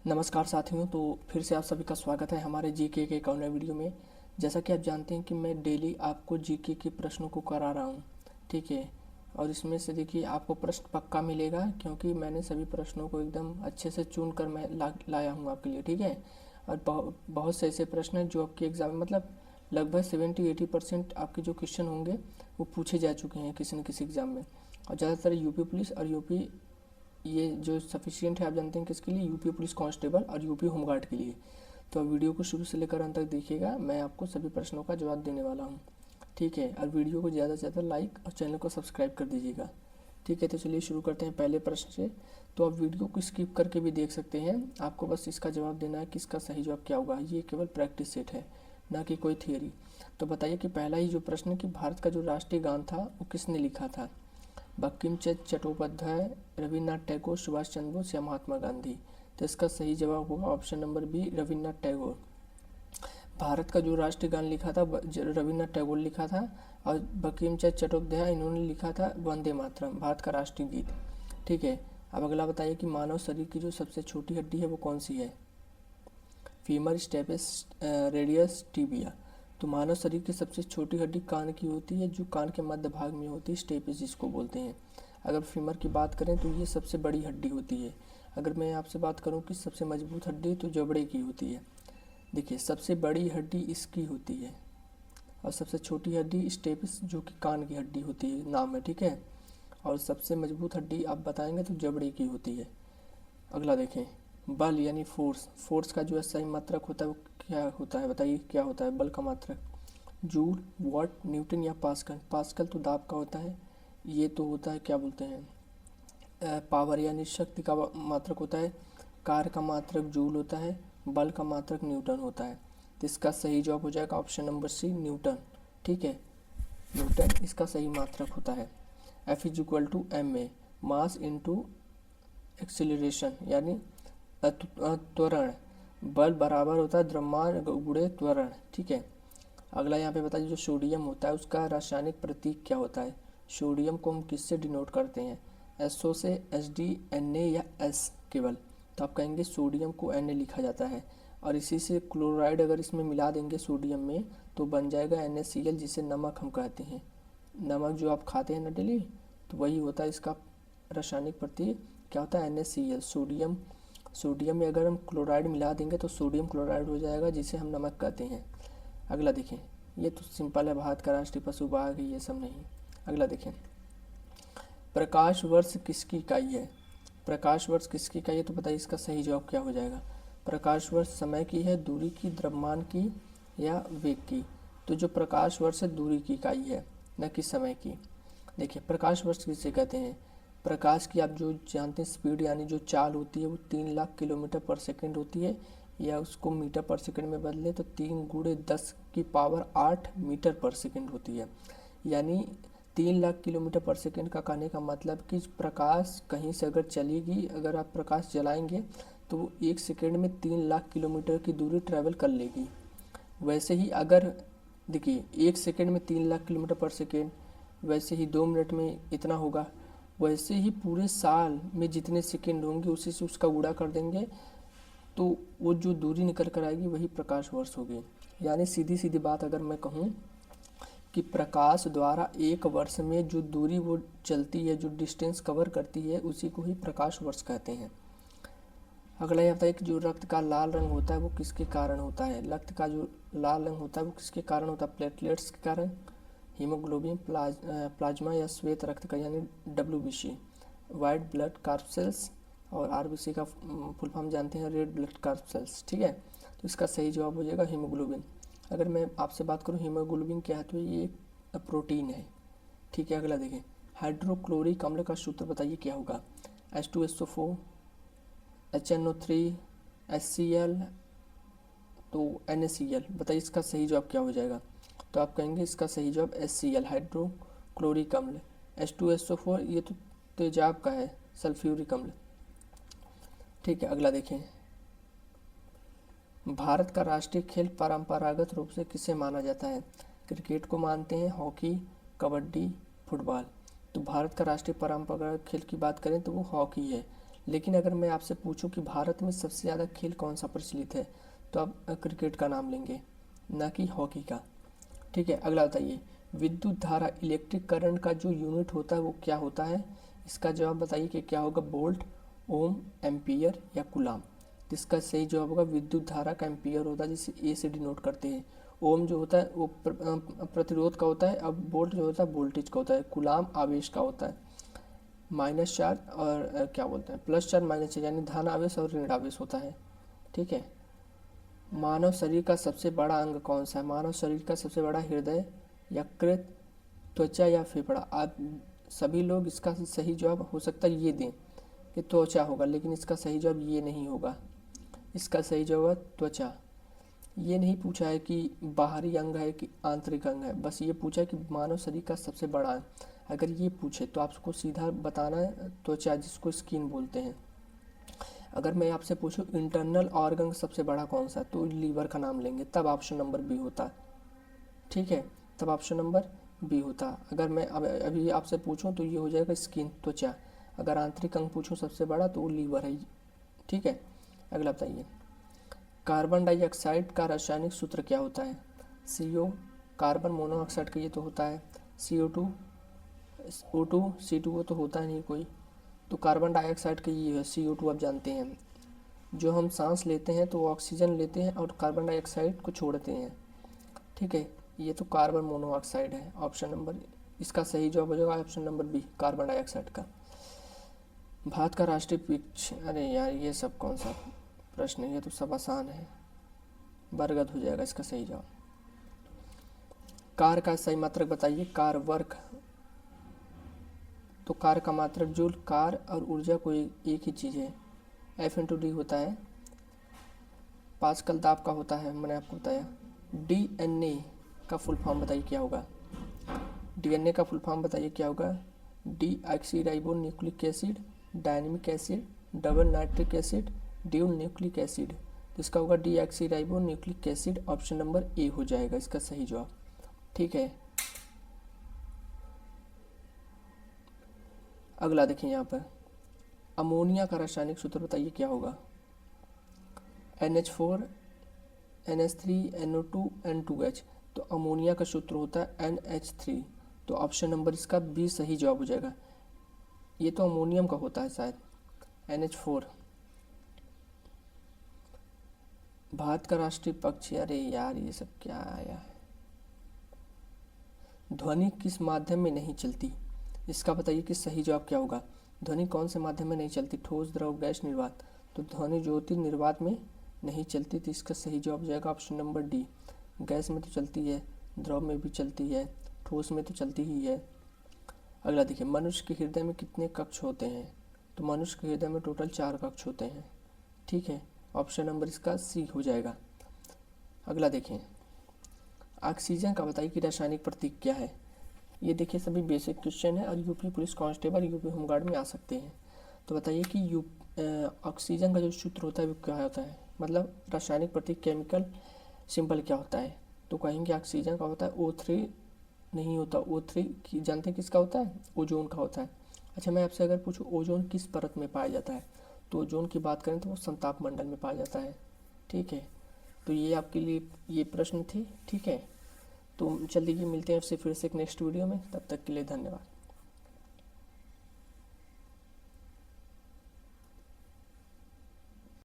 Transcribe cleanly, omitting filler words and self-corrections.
नमस्कार साथियों। तो फिर से आप सभी का स्वागत है हमारे जीके के एक और नए वीडियो में। जैसा कि आप जानते हैं कि मैं डेली आपको जीके के प्रश्नों को करा रहा हूँ, ठीक है। और इसमें से देखिए आपको प्रश्न पक्का मिलेगा, क्योंकि मैंने सभी प्रश्नों को एकदम अच्छे से चुन कर मैं लाया हूँ आपके लिए, ठीक है। और बहुत से ऐसे प्रश्न हैं जो आपके एग्ज़ाम में मतलब लगभग 70-80% आपके जो क्वेश्चन होंगे वो पूछे जा चुके हैं किसी न किसी एग्ज़ाम में। और ज़्यादातर यूपी पुलिस और यूपी, ये जो सफिशिएंट है आप जानते हैं किसके लिए, यूपी पुलिस कांस्टेबल और यूपी होमगार्ड के लिए। तो अब वीडियो को शुरू से लेकर अंत तक देखिएगा, मैं आपको सभी प्रश्नों का जवाब देने वाला हूँ, ठीक है। और वीडियो को ज़्यादा से ज़्यादा लाइक और चैनल को सब्सक्राइब कर दीजिएगा, ठीक है। तो चलिए शुरू करते हैं पहले प्रश्न से। तो आप वीडियो को स्किप करके भी देख सकते हैं, आपको बस इसका जवाब देना है कि इसका सही जवाब क्या होगा। ये केवल प्रैक्टिस सेट है, ना कि कोई थियरी। तो बताइए कि पहला ही जो प्रश्न है कि भारत का जो राष्ट्रीय गान था वो किसने लिखा था। बंकिम चंद्र चट्टोपाध्याय, रविन्द्रनाथ टैगोर, सुभाष चंद्र बोस या महात्मा गांधी। तो इसका सही जवाब होगा option number B, Rabindranath Tagore. भारत का जो राष्ट्रीय गान लिखा था रविन्द्रनाथ टैगोर लिखा था, और बंकिम चंद्र चट्टोपाध्याय इन्होंने लिखा था वंदे मातरम, भारत का राष्ट्रीय गीत, ठीक है। अब अगला बताइए कि मानव शरीर की जो सबसे छोटी हड्डी है वो कौन सी है। Femur, stapes, radius, tibia. तो मानव शरीर की सबसे छोटी हड्डी कान की होती है, जो कान के मध्य भाग में होती है, स्टेपिस जिसको बोलते हैं। अगर फीमर की बात करें तो ये सबसे बड़ी हड्डी होती है। अगर मैं आपसे बात करूं कि सबसे मजबूत हड्डी, तो जबड़े की होती है। देखिए सबसे बड़ी हड्डी इसकी होती है, और सबसे छोटी हड्डी स्टेपिस जो कि कान की हड्डी होती है, नाम है, ठीक है। और सबसे मजबूत हड्डी आप बताएंगे तो जबड़े की होती है। अगला देखें, बल यानी फोर्स। फोर्स का जो सही मात्रक होता है वो क्या होता है, बताइए क्या होता है बल का मात्रक। जूल, वॉट, न्यूटन या पास्कल। पास्कल तो दाब का होता है, ये तो होता है क्या बोलते हैं, पावर यानी शक्ति का मात्रक होता है। कार का मात्रक जूल होता है, बल का मात्रक न्यूटन होता है। तो इसका सही जवाब हो जाएगा ऑप्शन नंबर सी, न्यूटन, ठीक है। न्यूटन इसका सही मात्रक होता है। F is equal to M A, mass into acceleration यानी त्वरण। बल बराबर होता है द्रव्यमान गुणे त्वरण, ठीक है। अगला यहाँ पे बताइए जो सोडियम होता है उसका रासायनिक प्रतीक क्या होता है। सोडियम को हम किससे डिनोट करते हैं, एसओ से, एस डी, एन ए या एस केवल। तो आप कहेंगे सोडियम को एन ए लिखा जाता है, और इसी से क्लोराइड अगर इसमें मिला देंगे सोडियम में तो बन जाएगा NaCl, जिसे नमक हम कहते हैं। नमक जो आप खाते हैं ना डेली, तो वही होता है इसका रासायनिक प्रतीक, क्या होता है NaCl। सोडियम, सोडियम में अगर हम क्लोराइड मिला देंगे तो सोडियम क्लोराइड हो जाएगा, जिसे हम नमक कहते हैं। अगला देखें, ये तो सिंपल है, भारत का राष्ट्रीय पशु बाघ है, ये सब नहीं। अगला देखें, प्रकाश वर्ष किसकी इकाई है। प्रकाश वर्ष किसकी इकाई है, तो बताइए इसका सही जवाब क्या हो जाएगा। प्रकाश वर्ष समय की है, दूरी की, द्रव्यमान की या वेग की। तो जो प्रकाश वर्ष है दूरी की इकाई है, न कि समय की। देखिए प्रकाश वर्ष किसे कहते हैं, प्रकाश की आप जो जानते हैं स्पीड यानी जो चाल होती है वो 3 लाख किलोमीटर पर सेकंड होती है, या उसको मीटर पर सेकंड में बदले तो 3 × 10⁸ मीटर पर सेकंड होती है। यानी 3 लाख किलोमीटर पर सेकंड का कहने का मतलब कि प्रकाश कहीं से अगर चलेगी, अगर आप प्रकाश जलाएंगे तो वो 1 सेकंड में 3 लाख किलोमीटर की दूरी ट्रैवल कर लेगी। वैसे ही अगर देखिए 1 सेकंड में 3 लाख किलोमीटर पर सेकंड, वैसे ही 2 मिनट में इतना होगा। वैसे ही पूरे साल में जितने सेकंड होंगे उसी से उसका गुणा कर देंगे, तो वो जो दूरी निकल कर आएगी वही प्रकाश वर्ष होगी। यानी सीधी सीधी बात अगर मैं कहूँ कि प्रकाश द्वारा एक वर्ष में जो दूरी वो चलती है, जो डिस्टेंस कवर करती है, उसी को ही प्रकाश वर्ष कहते हैं। अगला ये आता है कि जो रक्त का लाल रंग होता है वो किसके कारण होता है। रक्त का जो लाल रंग होता है वो किसके कारण होता है, प्लेटलेट्स के कारण, हीमोग्लोबिन, प्लाज्मा या श्वेत रक्त का यानी WBC, वाइट ब्लड कार्पसेल्स, और RBC का फुल फॉर्म जानते हैं, रेड ब्लड कार्पसेल्स, ठीक है। तो इसका सही जवाब हो जाएगा हीमोग्लोबिन। अगर मैं आपसे बात करूं हीमोग्लोबिन क्या है, तो ये एक प्रोटीन है, ठीक है। अगला देखें, हाइड्रोक्लोरिक अम्ल का सूत्र बताइए क्या होगा। H2SO4, HNO3, HCl, तो NaCl। बताइए इसका सही जवाब क्या हो जाएगा। तो आप कहेंगे इसका सही जवाब HCl, हाइड्रोक्लोरिक अम्ल। H2SO4 ये तो तेजाब का है, सल्फ्यूरिक अम्ल, ठीक है। अगला देखें, भारत का राष्ट्रीय खेल परंपरागत रूप से किसे माना जाता है। क्रिकेट को मानते हैं, हॉकी, कबड्डी, फुटबॉल। तो भारत का राष्ट्रीय परंपरागत खेल की बात करें तो वो हॉकी है, लेकिन अगर मैं आपसे पूछूं कि भारत में सबसे ज़्यादा खेल कौन सा प्रचलित है, तो आप क्रिकेट का नाम लेंगे, ना कि हॉकी का। ठीक है, अगला बताइए, विद्युत धारा इलेक्ट्रिक करंट का जो यूनिट होता है वो क्या होता है? इसका जवाब बताइए कि क्या होगा, वोल्ट, ओम, एम्पियर या कूलाम। तो इसका सही जवाब होगा विद्युत धारा का एम्पियर होता है, जिसे ए से डिनोट करते हैं। ओम जो होता है वो प्रतिरोध का होता है, अब वोल्ट जो होता है वोल्टेज का होता है, कूलाम आवेश का होता है। माइनस चार्ज और क्या बोलते हैं, प्लस चार्ज माइनस चार्ज, यानी धन आवेश और ऋण आवेश होता है। ठीक है, मानव शरीर का सबसे बड़ा अंग कौन सा है? मानव शरीर का सबसे बड़ा हृदय, यकृत, त्वचा या फेफड़ा। आप सभी लोग इसका सही जवाब हो सकता है ये दें कि त्वचा होगा, लेकिन इसका सही जवाब ये नहीं होगा। इसका सही जवाब है त्वचा। ये नहीं पूछा है कि बाहरी अंग है कि आंतरिक अंग है, बस ये पूछा है कि मानव शरीर का सबसे बड़ा अंग। अगर ये पूछे तो आपको सीधा बताना है त्वचा, जिसको स्किन बोलते हैं। अगर मैं आपसे पूछूं इंटरनल ऑर्गन सबसे बड़ा कौन सा, तो लीवर का नाम लेंगे, तब ऑप्शन नंबर बी होता। ठीक है, तब ऑप्शन नंबर बी होता। अगर मैं अभी आपसे पूछूं तो ये हो जाएगा स्किन, त्वचा। अगर आंतरिक अंग पूछूं सबसे बड़ा, तो वो लीवर है। ठीक है, अगला बताइए, कार्बन डाइऑक्साइड का रासायनिक सूत्र क्या होता है? CO, कार्बन मोनोऑक्साइड का ये तो होता है, CO2, O2, C2O तो होता है नहीं कोई, तो कार्बन डाइऑक्साइड का ये है CO2। आप जानते हैं जो हम सांस लेते हैं तो वो ऑक्सीजन लेते हैं और कार्बन डाइऑक्साइड को छोड़ते हैं। ठीक है, ये तो कार्बन मोनोऑक्साइड है। ऑप्शन नंबर, इसका सही जवाब हो जाएगा option number B, carbon dioxide का। भारत का राष्ट्रीय वृक्ष, अरे यार ये सब कौन सा प्रश्न है, ये तो सब आसान है, बरगद हो जाएगा इसका सही जवाब। कार का सही मात्रक बताइए, कार वर्क, तो कार का मात्रक जूल, कार और ऊर्जा को एक ही चीज़ है, F×D होता है। पास्कल दाब का होता है, मैंने आपको बताया। DNA का फुल फॉर्म बताइए क्या होगा? DNA का फुल फॉर्म बताइए क्या होगा? Deoxyribo nucleic acid, dynamic acid, double nitric acid, dual nucleic acid. तो इसका होगा deoxyribo nucleic acid, option number A हो जाएगा इसका सही जवाब। ठीक है, अगला देखिए यहाँ पर, अमोनिया का रासायनिक सूत्र बताइए क्या होगा? NH4, NH3, NO2, N2H। तो अमोनिया का सूत्र होता है NH3, तो ऑप्शन नंबर इसका बी सही जवाब हो जाएगा। ये तो अमोनियम का होता है शायद, NH4। भारत का राष्ट्रीय पक्षी, अरे यार ये सब क्या आया है? ध्वनि किस माध्यम में नहीं चलती? इसका बताइए कि सही जवाब क्या होगा। ध्वनि कौन से माध्यम में नहीं चलती? ठोस, द्रव, गैस, निर्वात। तो ध्वनि ज्योति निर्वात में नहीं चलती, तो इसका सही जवाब हो जाएगा ऑप्शन नंबर डी। गैस में तो चलती है, द्रव में भी चलती है, ठोस में तो चलती ही है। अगला देखिए, मनुष्य के हृदय में कितने कक्ष होते हैं? तो मनुष्य के हृदय में टोटल 4 कक्ष होते हैं। ठीक है, ऑप्शन नंबर इसका सी हो जाएगा। अगला देखें, ऑक्सीजन का बताइए कि रासायनिक प्रतीक क्या है? ये देखिए सभी बेसिक क्वेश्चन है और UP police constable, UP home guard में आ सकते हैं। तो बताइए कि ऑक्सीजन का जो सूत्र होता है वो क्या होता है, मतलब रासायनिक प्रतीक, केमिकल सिंबल क्या होता है? तो कहेंगे ऑक्सीजन का होता है O3, नहीं होता O3 की, जानते हैं किसका होता है? ओजोन का होता है। अच्छा, मैं आपसे अगर पूछूं ओजोन किस परत में पाया जाता है, तो ओजोन की बात करें तो वो संताप मंडल में पाया जाता है। ठीक है, तो ये आपके लिए ये प्रश्न थे। ठीक है, तो जल्दी ही मिलते हैं आपसे फिर से एक नेक्स्ट वीडियो में, तब तक के लिए धन्यवाद।